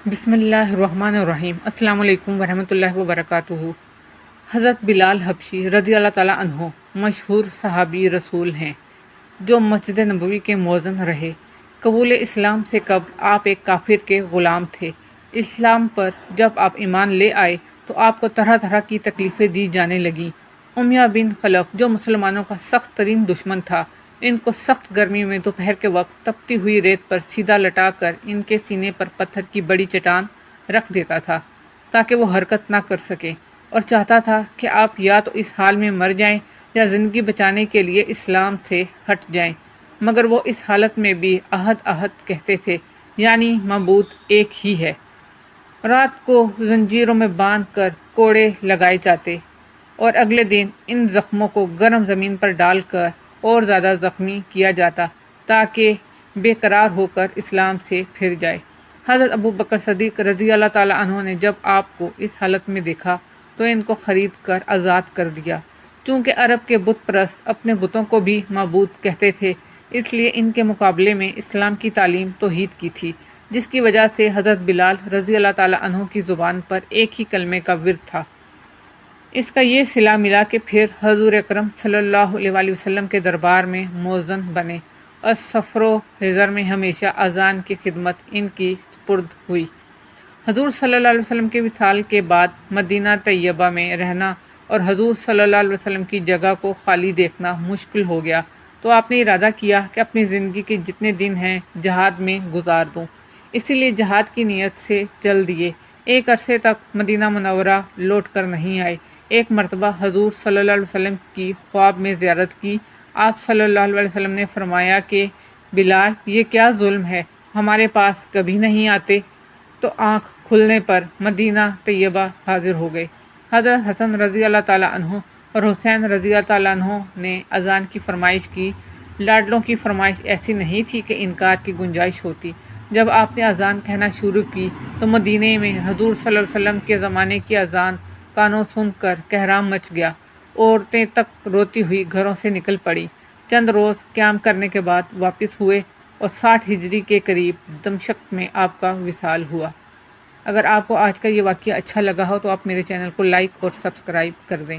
بسم اللہ الرحمن الرحیم۔ السلام علیکم ورحمۃ اللہ وبرکاتہ۔ حضرت بلال حبشی رضی اللہ تعالیٰ عنہ مشہور صحابی رسول ہیں جو مسجد نبوی کے مؤذن رہے۔ قبول اسلام سے قبل آپ ایک کافر کے غلام تھے۔ اسلام پر جب آپ ایمان لے آئے تو آپ کو طرح طرح کی تکلیفیں دی جانے لگیں۔ امیہ بن خلف جو مسلمانوں کا سخت ترین دشمن تھا، ان کو سخت گرمی میں دوپہر کے وقت تپتی ہوئی ریت پر سیدھا لٹا کر ان کے سینے پر پتھر کی بڑی چٹان رکھ دیتا تھا تاکہ وہ حرکت نہ کر سکیں، اور چاہتا تھا کہ آپ یا تو اس حال میں مر جائیں یا زندگی بچانے کے لیے اسلام سے ہٹ جائیں، مگر وہ اس حالت میں بھی احد احد کہتے تھے، یعنی معبود ایک ہی ہے۔ رات کو زنجیروں میں باندھ کر کوڑے لگائے جاتے اور اگلے دن ان زخموں کو گرم زمین پر ڈال کر اور زیادہ زخمی کیا جاتا تاکہ بے قرار ہو کر اسلام سے پھر جائے۔ حضرت ابو بکر صدیق رضی اللہ تعالیٰ عنہ نے جب آپ کو اس حالت میں دیکھا تو ان کو خرید کر آزاد کر دیا۔ چونکہ عرب کے بت پرست اپنے بتوں کو بھی معبود کہتے تھے، اس لیے ان کے مقابلے میں اسلام کی تعلیم توحید کی تھی، جس کی وجہ سے حضرت بلال رضی اللہ تعالیٰ عنہ کی زبان پر ایک ہی کلمے کا ورد تھا۔ اس کا یہ صلہ ملا کہ پھر حضور اکرم صلی اللہ علیہ وآلہ وسلم کے دربار میں مؤذن بنے اور سفر و حضر میں ہمیشہ اذان کی خدمت ان کی سپرد ہوئی۔ حضور صلی اللہ علیہ وسلم کے وصال کے بعد مدینہ طیبہ میں رہنا اور حضور صلی اللہ علیہ وسلم کی جگہ کو خالی دیکھنا مشکل ہو گیا، تو آپ نے ارادہ کیا کہ اپنی زندگی کے جتنے دن ہیں جہاد میں گزار دوں۔ اسی لیے جہاد کی نیت سے چل دیے۔ ایک عرصے تک مدینہ منورہ لوٹ کر نہیں آئے۔ ایک مرتبہ حضور صلی اللہ علیہ وسلم کی خواب میں زیارت کی۔ آپ صلی اللہ علیہ وسلم نے فرمایا کہ بلال، یہ کیا ظلم ہے، ہمارے پاس کبھی نہیں آتے؟ تو آنکھ کھلنے پر مدینہ طیبہ حاضر ہو گئے۔ حضرت حسن رضی اللہ تعالیٰ عنہ اور حسین رضی اللہ تعالیٰ عنہ نے اذان کی فرمائش کی۔ لاڈلوں کی فرمائش ایسی نہیں تھی کہ انکار کی گنجائش ہوتی۔ جب آپ نے اذان کہنا شروع کی تو مدینے میں حضور صلی اللہ علیہ وسلم کے زمانے کی اذان کانوں سن کر کہرام مچ گیا۔ عورتیں تک روتی ہوئی گھروں سے نکل پڑی۔ چند روز قیام کرنے کے بعد واپس ہوئے اور 60 ہجری کے قریب دمشق میں آپ کا وصال ہوا۔ اگر آپ کو آج کا یہ واقعہ اچھا لگا ہو تو آپ میرے چینل کو لائک اور سبسکرائب کر دیں۔